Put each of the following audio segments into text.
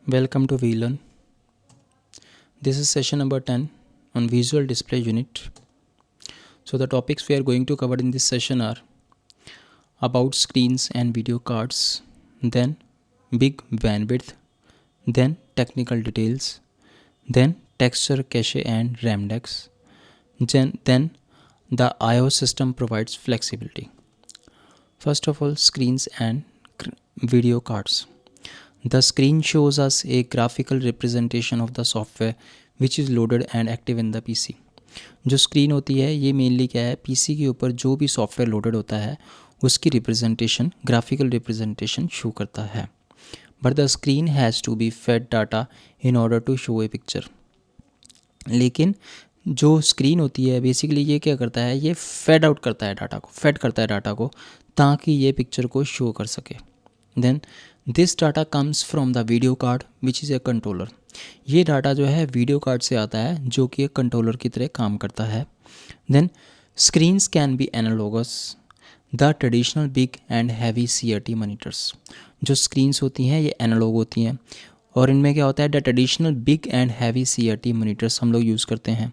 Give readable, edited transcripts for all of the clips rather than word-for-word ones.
Welcome to VLearn. This is session number 10 on Visual Display Unit. So the topics we are going to cover in this session are about screens and video cards, then big bandwidth, then technical details, then texture cache and RAM decks, then the I/O system provides flexibility. First of all, screens and video cards. The screen shows us a graphical representation of the software which is loaded and active in the PC. जो screen होती है ये mainly क्या है, PC के ऊपर जो भी सॉफ्टवेयर लोडेड होता है उसकी रिप्रेजेंटेशन, ग्राफिकल रिप्रेजेंटेशन शो करता है. But the screen has to be fed data in order to show a picture. लेकिन जो स्क्रीन होती है बेसिकली ये क्या करता है, ये फेड आउट करता है डाटा को, फेड करता है डाटा को ताकि ये पिक्चर को शो कर सके. Then this data comes from the video card which is a controller. ये डाटा जो है वीडियो कार्ड से आता है जो कि एक कंट्रोलर की तरह काम करता है. Then screens can be analogous the traditional big and heavy CRT monitors. जो स्क्रीन्स होती हैं ये एनालॉग होती हैं और इनमें क्या होता है, the traditional big and heavy CRT monitors हम लोग यूज़ करते हैं.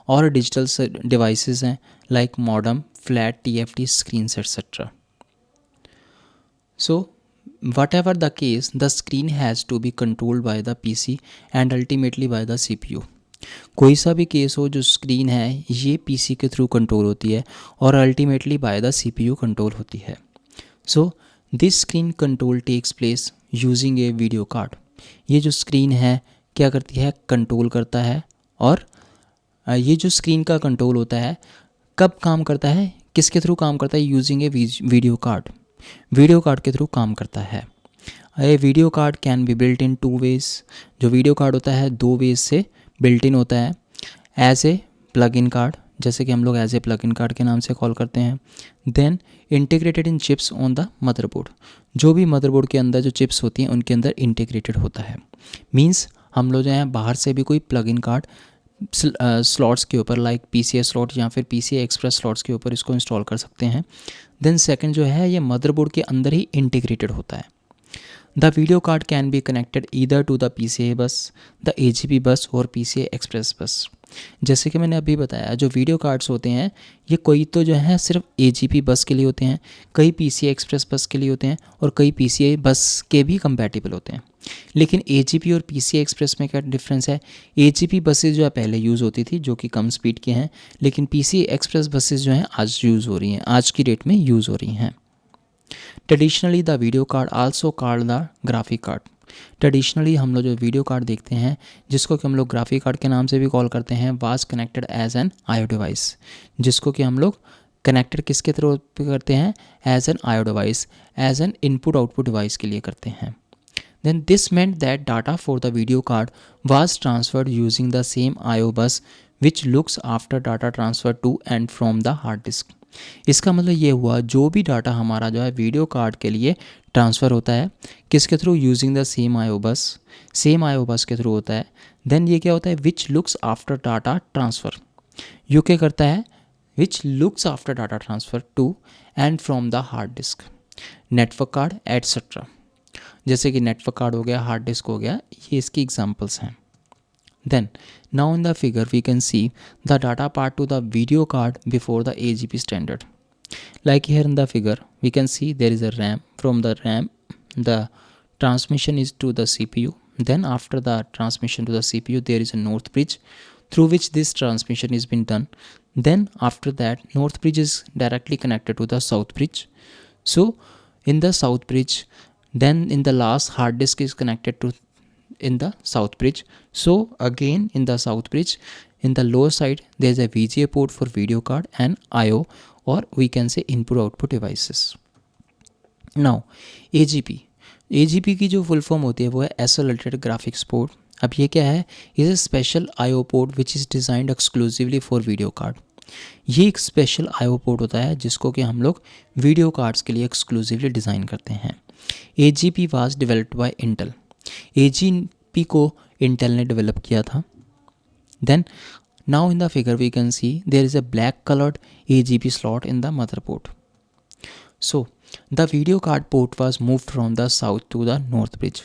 और डिजिटल डिवाइसेस हैं like modem, flat TFT screens etcetera. So whatever the case, the screen has to be controlled by the PC and ultimately by the CPU. कोई सा भी case हो, जो स्क्रीन है ये PC के थ्रू कंट्रोल होती है और ultimately by the CPU control होती है. So this screen control takes place using a video card. ये जो स्क्रीन है क्या करती है, कंट्रोल करता है. और ये जो स्क्रीन का कंट्रोल होता है कब काम करता है, किसके थ्रू काम करता है, using a video card. Video card के थ्रू काम करता है. A video card can be built in 2 ways. जो वीडियो कार्ड होता है 2 वेज से बिल्ट इन होता है. As a plug in card, जैसे कि हम लोग as a plug in card के नाम से कॉल करते हैं. Then integrated in chips on the motherboard. जो भी मदरबोर्ड के अंदर जो चिप्स होती हैं उनके अंदर इंटीग्रेटेड होता है. मीन्स हम लोग जो है बाहर से भी कोई प्लग इन कार्ड स्लॉट्स के ऊपर लाइक PCI स्लॉट या फिर PCI एक्सप्रेस स्लॉट्स के ऊपर इसको इंस्टॉल कर सकते हैं. देन सेकंड जो है ये मदरबोर्ड के अंदर ही इंटीग्रेटेड होता है. The video card can be connected either to the PCI bus, the AGP bus और PCI एक्सप्रेस बस. जैसे कि मैंने अभी बताया जो वीडियो कार्ड्स होते हैं ये कोई तो जो है सिर्फ AGP बस के लिए होते हैं, कई PCI एक्सप्रेस बस के लिए होते हैं और कई PCI बस के भी कंपैटिबल होते हैं. लेकिन AGP और PCI एक्सप्रेस में क्या डिफरेंस है, AGP बसेस जो है पहले यूज़ होती थी जो कि कम स्पीड के हैं, लेकिन PCI एक्सप्रेस बसेस जो हैं आज यूज़ हो रही हैं, आज की डेट में यूज़ हो रही हैं. Traditionally the video card also called the graphic card. Traditionally हम लोग जो वीडियो कार्ड देखते हैं जिसको कि हम लोग ग्राफिक कार्ड के नाम से भी कॉल करते हैं, was connected as an IO device. जिसको कि हम लोग कनेक्टेड किसके थ्रू करते हैं, as an IO device, as an input output device के लिए करते हैं. Then this meant that data for the video card was transferred using the same IO bus which looks after data transfer to and from the hard disk. इसका मतलब ये हुआ जो भी डाटा हमारा जो है वीडियो कार्ड के लिए ट्रांसफ़र होता है किसके through, using the same IO बस, सेम IO बस के थ्रू होता है. देन ये क्या होता है, which looks after data transfer. यू क्या करता है, which looks after data transfer to and from the hard disk, network card etcetera. जैसे कि नेटवर्क कार्ड हो गया, हार्ड डिस्क हो गया, ये इसकी एग्जांपल्स हैं. Then now in the figure we can see the data part to the video card before the AGP standard. Like here in the figure we can see there is a RAM. From the RAM the transmission is to the CPU. Then after the transmission to the CPU there is a north bridge through which this transmission is been done. Then after that north bridge is directly connected to the south bridge. So in the south bridge, then in the last hard disk is connected to in the south bridge. So again in the south bridge in the lower side there is a VGA port for video card and IO, or we can say input output devices. Now AGP की जो full form होती है वो है Accelerated Graphics Port. अब ये क्या है, is a special IO port which is designed exclusively for video card. ये एक स्पेशल IO पोर्ट होता है जिसको कि हम लोग वीडियो कार्ड्स के लिए एक्सक्लूसिवली डिज़ाइन करते हैं. AGP was developed by Intel. AGP को इंटेल ने डेवलप किया था. Then now in the figure we can see there is a black coloured AGP slot in the motherboard. So the video card port was move from the south to the north bridge.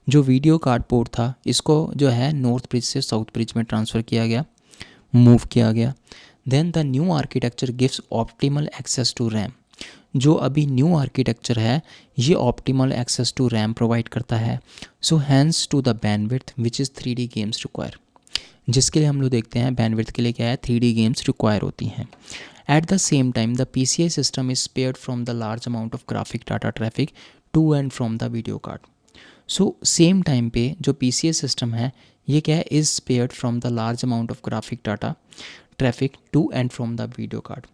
जो video card port था इसको जो है north bridge से south bridge में transfer किया गया, move किया गया। Then the new architecture gives optimal access to RAM. जो अभी न्यू आर्किटेक्चर है ये optimal access to RAM provide करता है। So hence to the bandwidth which is 3D games require. जिसके लिए हम लोग देखते हैं बैंडविड्थ के लिए क्या है, 3D गेम्स रिक्वायर होती हैं। At the same time the PCI system is spared from the large amount of graphic data traffic to and from the video card. So same time पे जो PCI सिस्टम है ये क्या है, is spared from the large amount of graphic data traffic to and from the video card.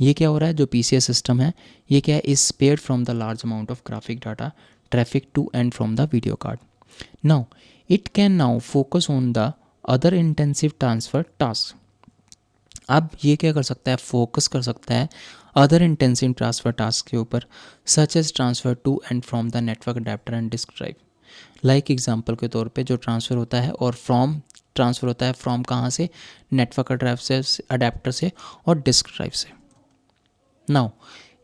ये क्या हो रहा है, जो PCI सिस्टम है ये क्या है, is spared from the large amount of graphic data traffic to and from the video card. Now it can now focus on the other intensive transfer task. अब ये क्या कर सकता है, फोकस कर सकता है अदर इंटेंसिव ट्रांसफ़र टास्क के ऊपर, such as transfer to and from the network adapter and disk drive. Like example के तौर पे जो ट्रांसफ़र होता है और फ्रॉम ट्रांसफ़र होता है फ्रॉम कहाँ से, नेटवर्क ड्राइव से, अडेप्टर से और डिस्क ड्राइव से। Now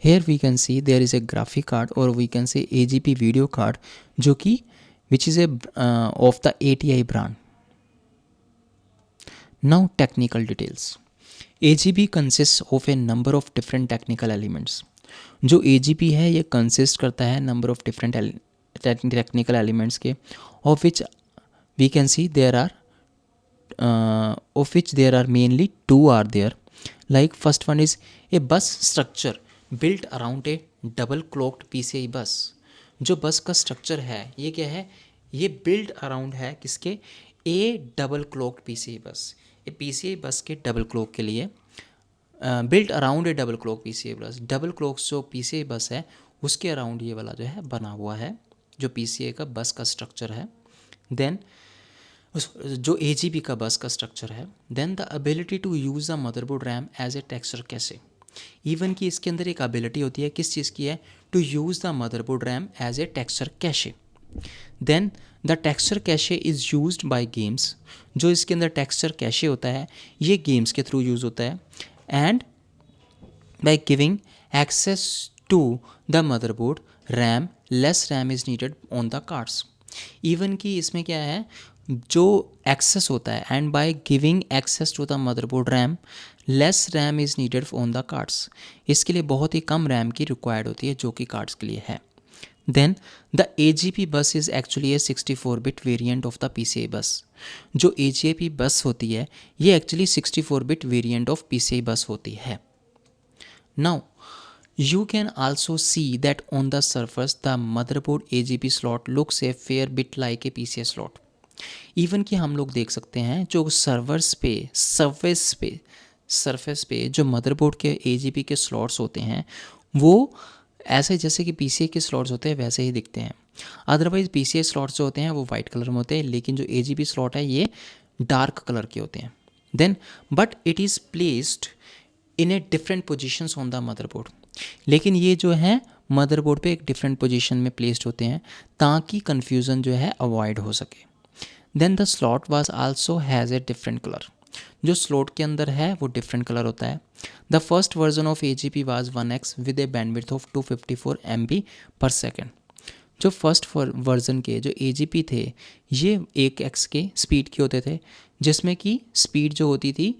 here we can see there is a graphic card और we can see AGP video card जो कि which is a of the ATI brand. Now technical details. AGP consist of a number of different technical elements. जो AGP है ये consist करता है number of different technical elements के, of which we can see there are mainly two are there. Like first one is a बस structure built around A double clogged PCI bus. जो बस का structure है ये क्या है, ये बिल्ड अराउंड है किसके, ए डबल क्लॉक्ड PCI बस। ए PCI बस के डबल क्लॉक के लिए built around A double clock PCI बस। डबल क्लॉक जो PCI बस है उसके अराउंड ये वाला जो है बना हुआ है जो PCI का बस का स्ट्रक्चर है। देन जो AGP का बस का स्ट्रक्चर है। Then the ability to use the motherboard RAM as a texture cache. Even की इसके अंदर एक एबिलिटी होती है, किस चीज़ की है, to use the motherboard RAM as a texture cache. Then the texture cache is used by games. जो इसके अंदर टेक्सचर कैशे होता है ये गेम्स के थ्रू यूज़ होता है। And by giving access to the motherboard RAM less RAM is needed on the cards. Even की इसमें क्या है, जो एक्सेस होता है and by giving access to the motherboard RAM less RAM is needed on the cards. इसके लिए बहुत ही कम रैम की रिक्वायर्ड होती है जो कि कार्ड्स के लिए है। Then the AGP bus is actually a 64-bit variant of the PCI bus. जो AGP बस होती है ये actually 64-bit variant of PCI बस होती है। Now you can also see that on the surface the motherboard AGP slot looks a fair bit like a PCI slot। Even कि हम लोग देख सकते हैं जो सरफेस पे जो मदरबोर्ड के AGP के स्लॉट्स होते हैं वो ऐसे जैसे कि PCI के स्लॉट्स होते हैं वैसे ही दिखते हैं। अदरवाइज PCI स्लॉट्स जो होते हैं वो वाइट कलर में होते हैं, लेकिन जो AGP स्लॉट है ये डार्क कलर के होते हैं। Then but it is placed in a different positions on the motherboard. लेकिन ये जो है मदरबोर्ड पे एक डिफरेंट पोजीशन में प्लेस्ड होते हैं ताकि कन्फ्यूज़न जो है अवॉइड हो सके। Then the slot was also has a different colour. जो स्लॉट के अंदर है वो डिफरेंट कलर होता है। The first version of AGP was 1x with a bandwidth of 254 MB per second. जो फर्स्ट वर्जन के जो AGP थे ये 1x के स्पीड के होते थे, जिसमें कि स्पीड जो होती थी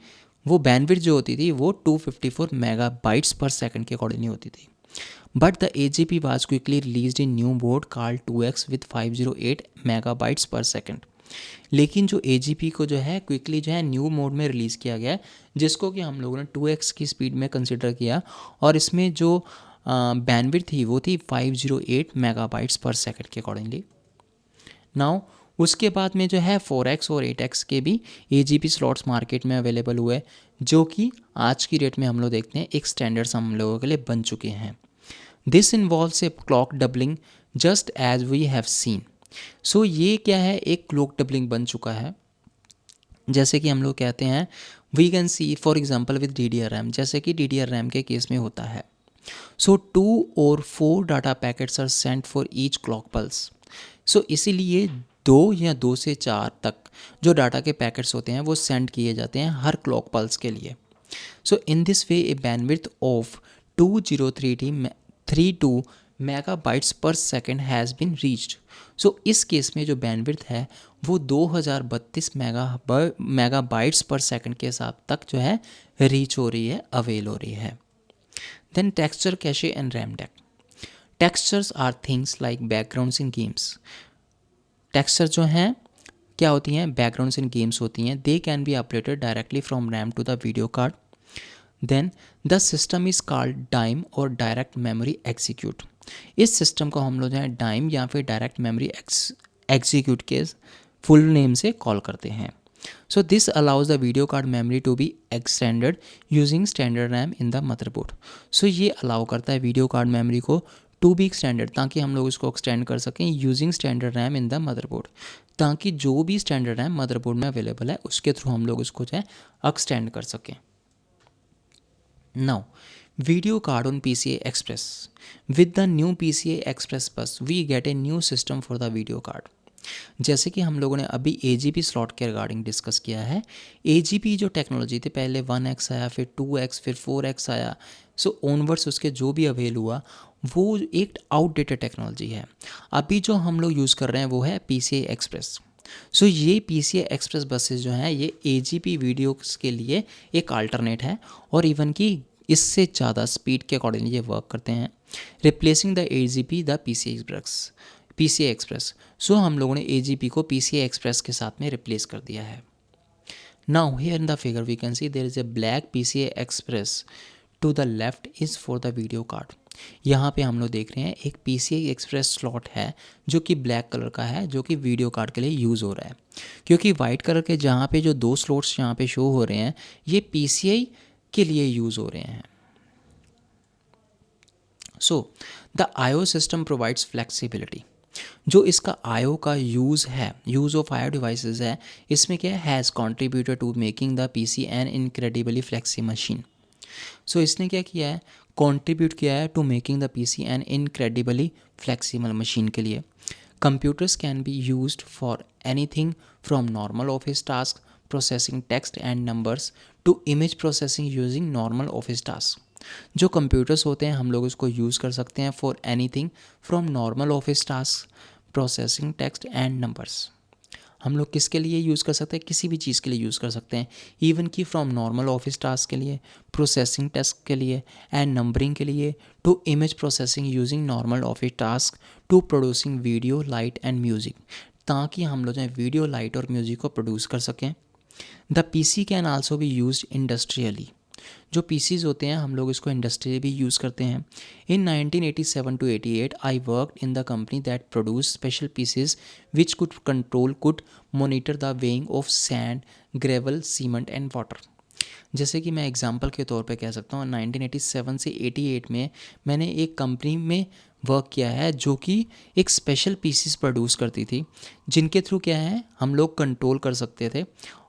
वो बैंडविड्थ जो होती थी वो 254 मेगाबाइट्स पर सेकंड के अकॉर्डिंगली होती थी। But the AGP was quickly released in new board called 2x with 508 megabytes per second. लेकिन जो AGP को जो है क्विकली जो है न्यू मोड में रिलीज़ किया गया है, जिसको कि हम लोगों ने 2x की स्पीड में कंसिडर किया और इसमें जो बैंडविड्थ थी वो थी 508 मेगाबाइट्स पर सेकंड के अकॉर्डिंगली। नाउ उसके बाद में जो है 4x और 8x के भी AGP स्लॉट्स मार्केट में अवेलेबल हुए, जो कि आज की डेट में हम लोग देखते हैं एक स्टैंडर्ड्स हम लोगों के लिए बन चुके हैं। This involves a clock doubling just as we have seen. So ये क्या है, एक क्लॉक डबलिंग बन चुका है। जैसे कि हम लोग कहते हैं we can see for example with DDR RAM, जैसे कि DDR रैम के केस में होता है। सो 2 और 4 data packets are sent for each clock pulse. So इसीलिए 2 या 2 से 4 तक जो डाटा के पैकेट्स होते हैं वो सेंड किए जाते हैं हर क्लॉक पल्स के लिए। So in this way a bandwidth of 203T 32 megabytes per second has been reached. So इस केस में जो बैंडविड्थ है वो 2032 मेगाबाइट्स पर सेकंड के हिसाब तक जो है रीच हो रही है, अवेल हो रही है। Then texture cache and RAM deck. Textures are things like backgrounds in games. Texture जो हैं क्या होती हैं, बैकग्राउंड्स इन गेम्स होती हैं। They can be updated directly from RAM to the video card. Then the system is called DIME और direct memory execute. इस system को हम लोग जो है डाइम या फिर डायरेक्ट मेमोरी एग्जीक्यूट के फुल नेम से कॉल करते हैं। So this allows the video card memory to be extended using standard RAM in the motherboard. So ये अलाउ करता है वीडियो कार्ड मेमोरी को टू बी एक्सटेंडेड, ताकि हम लोग इसको एक्सटेंड कर सकें using standard RAM in the motherboard, ताकि जो भी स्टैंडर्ड रैम मदरबोर्ड में अवेलेबल है उसके थ्रू हम लोग उसको जो है एक्सटेंड कर सकें। Now, video card on PCI Express. With the new PCI Express bus, we get a new system for the video card. जैसे कि हम लोगों ने अभी AGP स्लॉट के रिगार्डिंग डिस्कस किया है। AGP जो टेक्नोलॉजी थी, पहले 1x आया, फिर 2x, फिर 4x आया। सो ऑनवर्ड्स उसके जो भी अवेल हुआ वो एक आउटडेटेड टेक्नोलॉजी है। अभी जो हम लोग यूज़ कर रहे हैं वो है PCI Express। सो ये PCI Express बसेस जो हैं ये AGP वीडियोस के लिए एक अल्टरनेट है, और इवन कि इससे ज़्यादा स्पीड के अकॉर्डिंगली ये वर्क करते हैं, replacing the AGP the PCI Express। सो हम लोगों ने AGP को PCI Express के साथ में रिप्लेस कर दिया है। Now here in the figure we can see there is a black PCI Express to the left is for the video card. यहाँ पे हम लोग देख रहे हैं एक PCI Express स्लॉट है जो कि ब्लैक कलर का है, जो कि वीडियो कार्ड के लिए यूज़ हो रहा है, क्योंकि वाइट कलर के जहाँ पे जो दो स्लॉट्स यहाँ पे शो हो रहे हैं ये PCI के लिए यूज़ हो रहे हैं। So the IO system provides flexibility. जो इसका IO का यूज़ है, यूज़ ऑफ IO डिवाइसेस है, इसमें क्या है, has contributed to making the PC an incredibly flexi machine. So इसने क्या किया है, कंट्रीब्यूट किया है to making the PC an incredibly flexible machine के लिए। Computers can be used for anything from normal office task processing text and numbers to image processing using normal office task. जो computers होते हैं हम लोग इसको यूज़ कर सकते हैं for anything from normal office task processing text and numbers. हम लोग किसके लिए यूज़ कर सकते हैं, किसी भी चीज़ के लिए यूज़ कर सकते हैं, इवन कि फ्रॉम नॉर्मल ऑफिस टास्क के लिए, प्रोसेसिंग टास्क के लिए एंड नंबरिंग के लिए, to image processing using normal office task to producing video light and music, ताकि हम लोग जो है वीडियो लाइट और म्यूज़िक को प्रोड्यूस कर सकें। The PC can also be use industrially. जो PCs होते हैं हम लोग इसको इंडस्ट्रियली भी यूज़ करते हैं। In 1987 to 88 I worked in the company that produce special PCs which could monitor the weighing of sand, gravel, cement and water. जैसे कि मैं एग्जांपल के तौर पे कह सकता हूँ 1987 से 88 में मैंने एक कंपनी में वर्क किया है जो कि एक स्पेशल पीसीस प्रोड्यूस करती थी, जिनके थ्रू क्या है हम लोग कंट्रोल कर सकते थे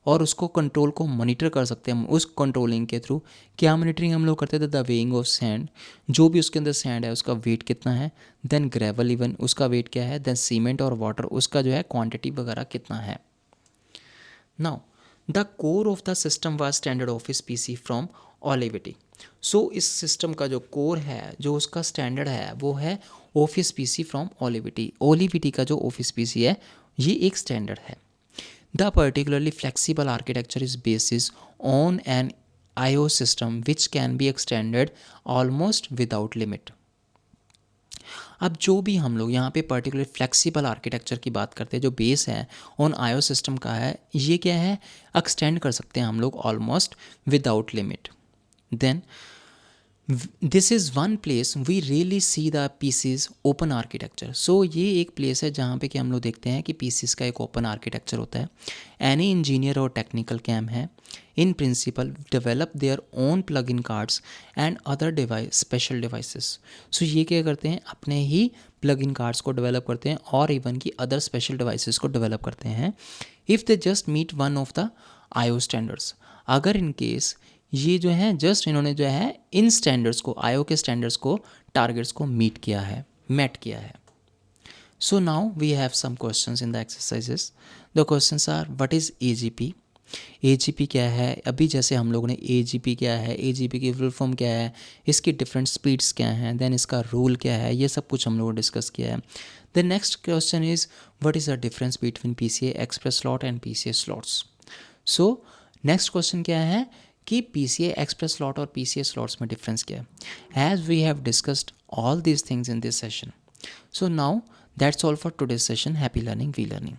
और उसको कंट्रोल को मॉनिटर कर सकते हैं। उस कंट्रोलिंग के थ्रू क्या मॉनिटरिंग हम लोग करते थे, द वेइंग ऑफ सैंड, जो भी उसके अंदर सैंड है उसका वेट कितना है, देन ग्रेवल इवन उसका वेट क्या है, देन सीमेंट और वाटर उसका जो है क्वांटिटी वगैरह कितना है। Now the core of the system was standard office PC from Olivetti. So इस सिस्टम का जो कोर है, जो उसका स्टैंडर्ड है वो है ऑफिस PC फ्रॉम ओलिविटी। ओलिविटी का जो ऑफिस PC है ये एक स्टैंडर्ड है। The particularly flexible architecture is basis on an IO system which can be extended almost without limit. अब जो भी हम लोग यहाँ पे पर्टिकुलर फ्लेक्सिबल आर्किटेक्चर की बात करते हैं, जो बेस है ऑन IO सिस्टम का है, ये क्या है, एक्सटेंड कर सकते हैं हम लोग almost without limit. Then this is one place we really see the PCs open architecture. So ये एक प्लेस है जहाँ पे कि हम लोग देखते हैं कि PCs का एक ओपन आर्किटेक्चर होता है। एनी इंजीनियर और टेक्निकल कैम है in principle develop their own plug in cards and other device special devices. So ये क्या करते हैं, अपने ही प्लग इन कार्ड्स को डेवलप करते हैं और इवन की अदर स्पेशल डिवाइसेस को डेवलप करते हैं if they just meet one of the IO standards. अगर इन केस ये जो है जस्ट इन्होंने जो है इन स्टैंडर्ड्स को, IO के स्टैंडर्ड्स को, टारगेट्स को मीट किया है, मेट किया है। So now we have some questions in the exercises. The questions are what is AGP, AGP क्या है, अभी जैसे हम लोगों ने AGP क्या है, AGP की फुल फॉर्म क्या है, इसकी डिफरेंट स्पीड्स क्या हैं, देन इसका रूल क्या है, ये सब कुछ हम लोगों ने डिस्कस किया है. The next question is what is the difference between PCA express slot and PCA slots. So next question क्या है कि PCA एक्सप्रेस स्लॉट और PCA स्लॉट्स में डिफरेंस क्या है. As we have discussed all these things in this session. So now that's all for today's session. Happy learning, we learning.